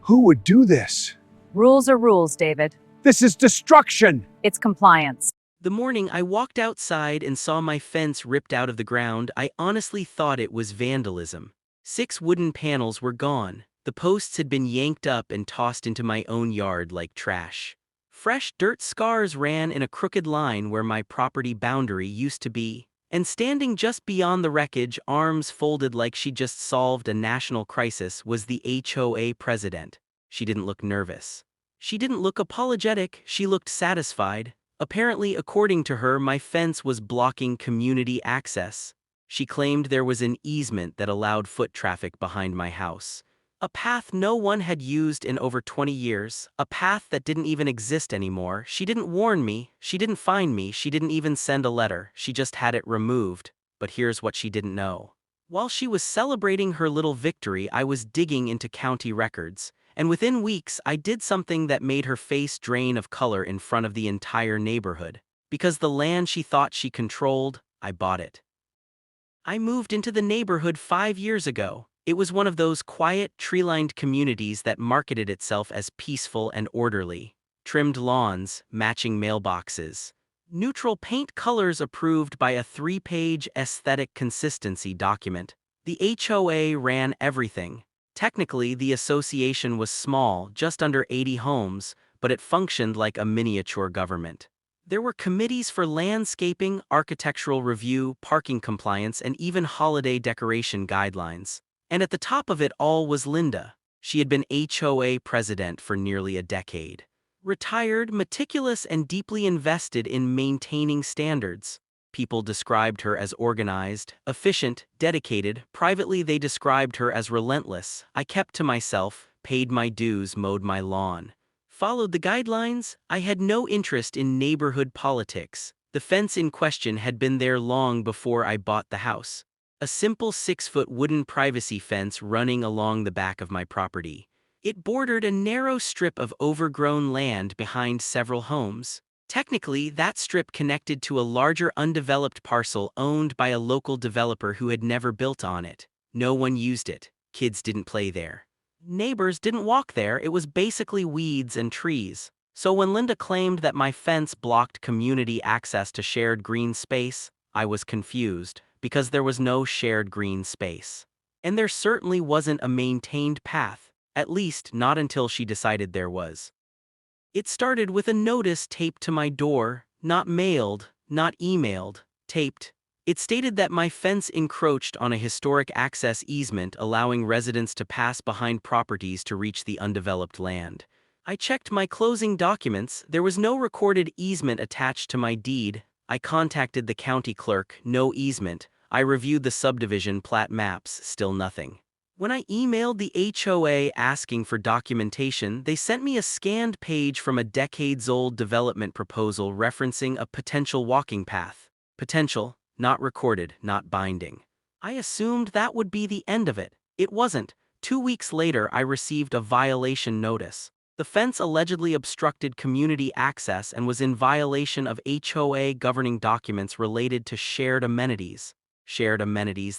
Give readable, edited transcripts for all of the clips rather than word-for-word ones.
Who would do this? Rules are rules, David. This is destruction! It's compliance. The morning I walked outside and saw my fence ripped out of the ground, I honestly thought it was vandalism. 6 wooden panels were gone. The posts had been yanked up and tossed into my own yard like trash. Fresh dirt scars ran in a crooked line where my property boundary used to be. And standing just beyond the wreckage, arms folded like she just solved a national crisis, was the HOA president. She didn't look nervous. She didn't look apologetic, she looked satisfied. Apparently, according to her, my fence was blocking community access. She claimed there was an easement that allowed foot traffic behind my house. A path no one had used in over 20 years, a path that didn't even exist anymore. She didn't warn me, she didn't find me, she didn't even send a letter, she just had it removed. But here's what she didn't know. While she was celebrating her little victory, I was digging into county records. And within weeks, I did something that made her face drain of color in front of the entire neighborhood. Because the land she thought she controlled, I bought it. I moved into the neighborhood 5 years ago. It was one of those quiet, tree-lined communities that marketed itself as peaceful and orderly. Trimmed lawns, matching mailboxes. Neutral paint colors approved by a 3-page aesthetic consistency document. The HOA ran everything. Technically, the association was small, just under 80 homes, but it functioned like a miniature government. There were committees for landscaping, architectural review, parking compliance, and even holiday decoration guidelines. And at the top of it all was Linda. She had been HOA president for nearly a decade. Retired, meticulous, and deeply invested in maintaining standards. People described her as organized, efficient, dedicated. Privately, they described her as relentless. I kept to myself, paid my dues, mowed my lawn. Followed the guidelines. I had no interest in neighborhood politics. The fence in question had been there long before I bought the house. A simple 6-foot wooden privacy fence running along the back of my property. It bordered a narrow strip of overgrown land behind several homes. Technically, that strip connected to a larger undeveloped parcel owned by a local developer who had never built on it. No one used it. Kids didn't play there. Neighbors didn't walk there. It was basically weeds and trees. So when Linda claimed that my fence blocked community access to shared green space, I was confused, because there was no shared green space. And there certainly wasn't a maintained path, at least not until she decided there was. It started with a notice taped to my door, not mailed, not emailed, taped. It stated that my fence encroached on a historic access easement allowing residents to pass behind properties to reach the undeveloped land. I checked my closing documents. There was no recorded easement attached to my deed. I contacted the county clerk, no easement. I reviewed the subdivision plat maps, still nothing. When I emailed the HOA asking for documentation, they sent me a scanned page from a decades-old development proposal referencing a potential walking path. Potential, not recorded, not binding. I assumed that would be the end of it. It wasn't. 2 weeks later, I received a violation notice. The fence allegedly obstructed community access and was in violation of HOA governing documents related to shared amenities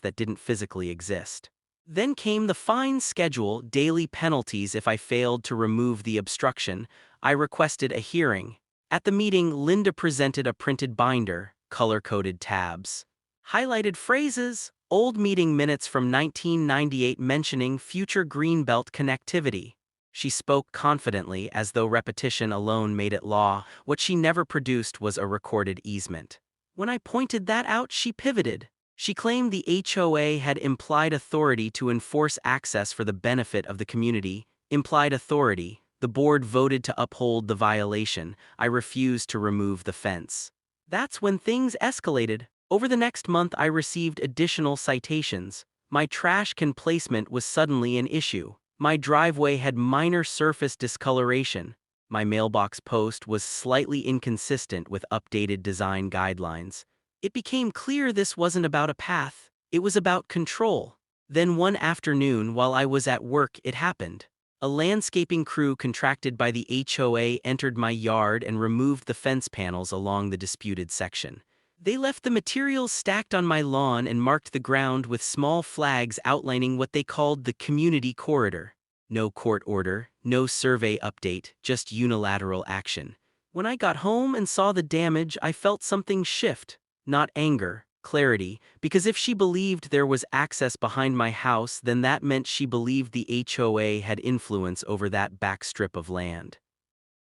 that didn't physically exist. Then came the fine schedule, daily penalties if I failed to remove the obstruction. I requested a hearing. At the meeting, Linda presented a printed binder, color-coded tabs, highlighted phrases, old meeting minutes from 1998 mentioning future Greenbelt connectivity. She spoke confidently as though repetition alone made it law. What she never produced was a recorded easement. When I pointed that out, she pivoted. She claimed the HOA had implied authority to enforce access for the benefit of the community. Implied authority. The board voted to uphold the violation. I refused to remove the fence. That's when things escalated. Over the next month, I received additional citations. My trash can placement was suddenly an issue. My driveway had minor surface discoloration. My mailbox post was slightly inconsistent with updated design guidelines. It became clear this wasn't about a path, it was about control. Then one afternoon while I was at work, it happened. A landscaping crew contracted by the HOA entered my yard and removed the fence panels along the disputed section. They left the materials stacked on my lawn and marked the ground with small flags outlining what they called the community corridor. No court order, no survey update, just unilateral action. When I got home and saw the damage, I felt something shift. Not anger, clarity, because if she believed there was access behind my house, then that meant she believed the HOA had influence over that back strip of land.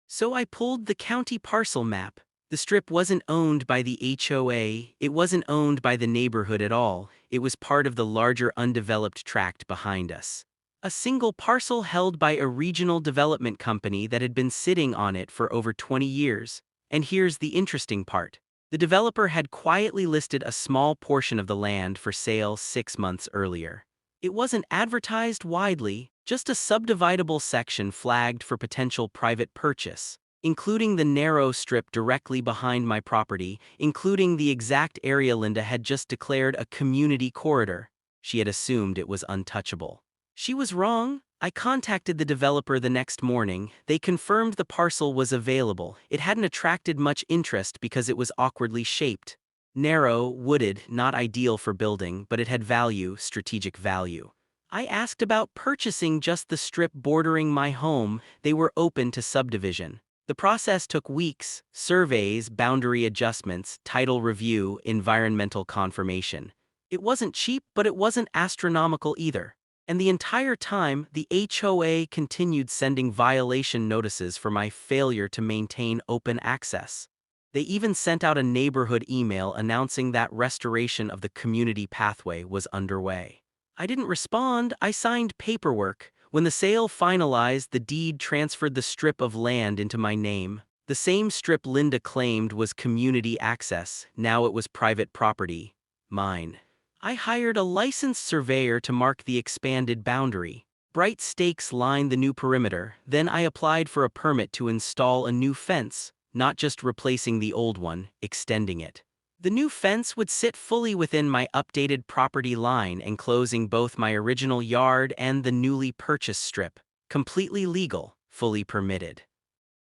So I pulled the county parcel map. The strip wasn't owned by the HOA, it wasn't owned by the neighborhood at all, it was part of the larger undeveloped tract behind us. A single parcel held by a regional development company that had been sitting on it for over 20 years. And here's the interesting part. The developer had quietly listed a small portion of the land for sale 6 months earlier. It wasn't advertised widely, just a subdividable section flagged for potential private purchase, including the narrow strip directly behind my property, including the exact area Linda had just declared a community corridor. She had assumed it was untouchable. She was wrong. I contacted the developer the next morning. They confirmed the parcel was available. It hadn't attracted much interest because it was awkwardly shaped. Narrow, wooded, not ideal for building, but it had value, strategic value. I asked about purchasing just the strip bordering my home. They were open to subdivision. The process took weeks: surveys, boundary adjustments, title review, environmental confirmation. It wasn't cheap, but it wasn't astronomical either. And the entire time, the HOA continued sending violation notices for my failure to maintain open access. They even sent out a neighborhood email announcing that restoration of the community pathway was underway. I didn't respond. I signed paperwork. When the sale finalized, the deed transferred the strip of land into my name. The same strip Linda claimed was community access, now it was private property. Mine. I hired a licensed surveyor to mark the expanded boundary. Bright stakes lined the new perimeter. Then I applied for a permit to install a new fence, not just replacing the old one, extending it. The new fence would sit fully within my updated property line, enclosing both my original yard and the newly purchased strip. Completely legal, fully permitted.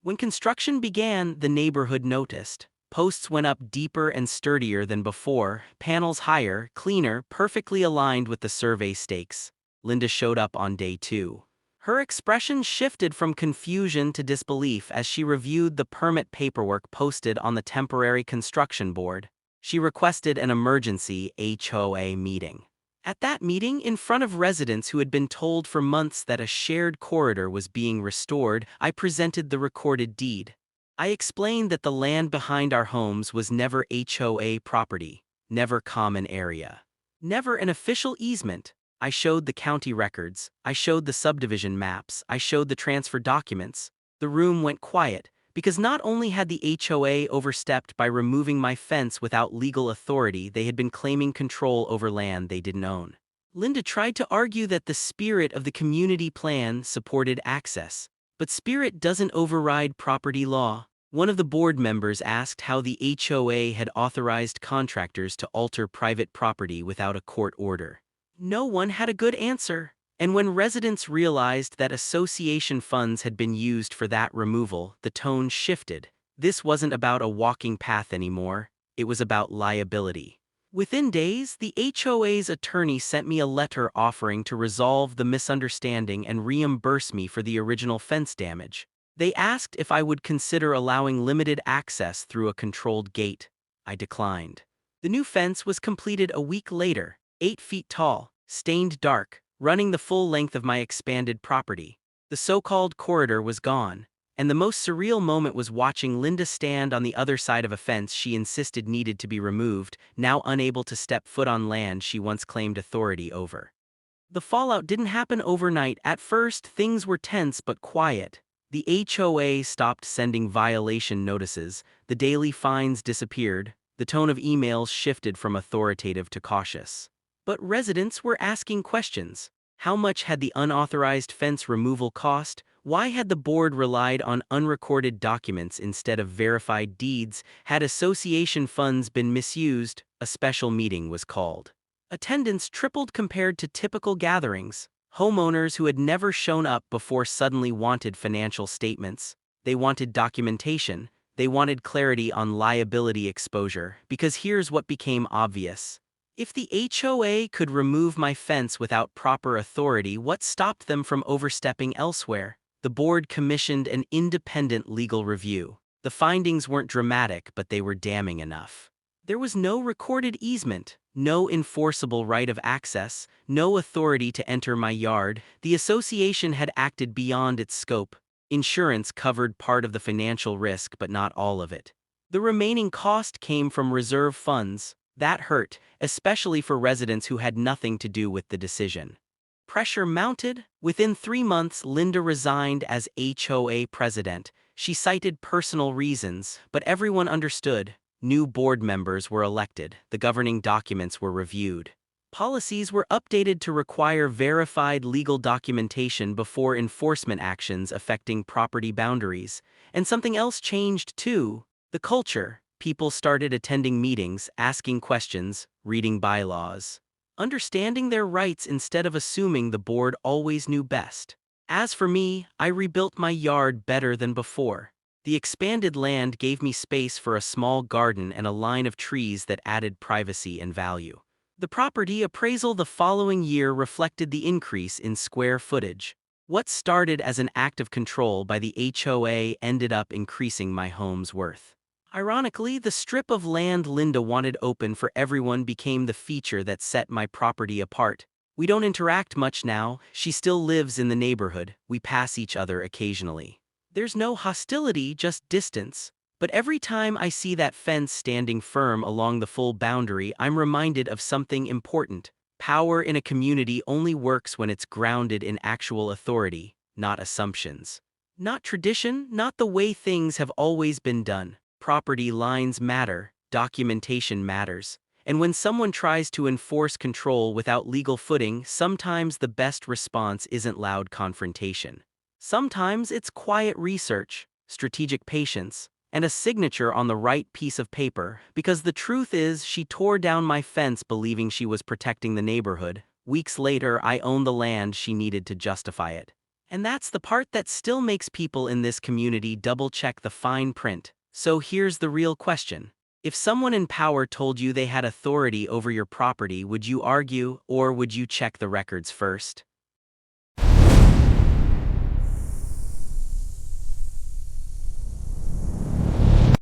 When construction began, the neighborhood noticed. Posts went up deeper and sturdier than before, panels higher, cleaner, perfectly aligned with the survey stakes. Linda showed up on day 2. Her expression shifted from confusion to disbelief as she reviewed the permit paperwork posted on the temporary construction board. She requested an emergency HOA meeting. At that meeting, in front of residents who had been told for months that a shared corridor was being restored, I presented the recorded deed. I explained that the land behind our homes was never HOA property, never common area, never an official easement. I showed the county records, I showed the subdivision maps, I showed the transfer documents. The room went quiet, because not only had the HOA overstepped by removing my fence without legal authority, they had been claiming control over land they didn't own. Linda tried to argue that the spirit of the community plan supported access. But spirit doesn't override property law. One of the board members asked how the HOA had authorized contractors to alter private property without a court order. No one had a good answer. And when residents realized that association funds had been used for that removal, the tone shifted. This wasn't about a walking path anymore, it was about liability. Within days, the HOA's attorney sent me a letter offering to resolve the misunderstanding and reimburse me for the original fence damage. They asked if I would consider allowing limited access through a controlled gate. I declined. The new fence was completed a week later, 8 feet tall, stained dark, running the full length of my expanded property. The so-called corridor was gone. And the most surreal moment was watching Linda stand on the other side of a fence she insisted needed to be removed, now unable to step foot on land she once claimed authority over. The fallout didn't happen overnight. At first, things were tense but quiet. The HOA stopped sending violation notices, the daily fines disappeared, the tone of emails shifted from authoritative to cautious. But residents were asking questions. How much had the unauthorized fence removal cost? Why had the board relied on unrecorded documents instead of verified deeds? Had association funds been misused? A special meeting was called. Attendance tripled compared to typical gatherings. Homeowners who had never shown up before suddenly wanted financial statements. They wanted documentation. They wanted clarity on liability exposure. Because here's what became obvious. If the HOA could remove my fence without proper authority, what stopped them from overstepping elsewhere? The board commissioned an independent legal review. The findings weren't dramatic, but they were damning enough. There was no recorded easement, no enforceable right of access, no authority to enter my yard. The association had acted beyond its scope. Insurance covered part of the financial risk, but not all of it. The remaining cost came from reserve funds. That hurt, especially for residents who had nothing to do with the decision. Pressure mounted. Within 3 months, Linda resigned as HOA president. She cited personal reasons, but everyone understood. New board members were elected. The governing documents were reviewed. Policies were updated to require verified legal documentation before enforcement actions affecting property boundaries. And something else changed too: the culture. People started attending meetings, asking questions, reading bylaws, understanding their rights instead of assuming the board always knew best. As for me, I rebuilt my yard better than before. The expanded land gave me space for a small garden and a line of trees that added privacy and value. The property appraisal the following year reflected the increase in square footage. What started as an act of control by the HOA ended up increasing my home's worth. Ironically, the strip of land Linda wanted open for everyone became the feature that set my property apart. We don't interact much now. She still lives in the neighborhood. We pass each other occasionally. There's no hostility, just distance. But every time I see that fence standing firm along the full boundary, I'm reminded of something important. Power in a community only works when it's grounded in actual authority, not assumptions. Not tradition, not the way things have always been done. Property lines matter, documentation matters. And when someone tries to enforce control without legal footing, sometimes the best response isn't loud confrontation. Sometimes it's quiet research, strategic patience, and a signature on the right piece of paper, because the truth is, she tore down my fence believing she was protecting the neighborhood. Weeks later, I owned the land she needed to justify it. And that's the part that still makes people in this community double-check the fine print. So here's the real question. If someone in power told you they had authority over your property, would you argue, or would you check the records first?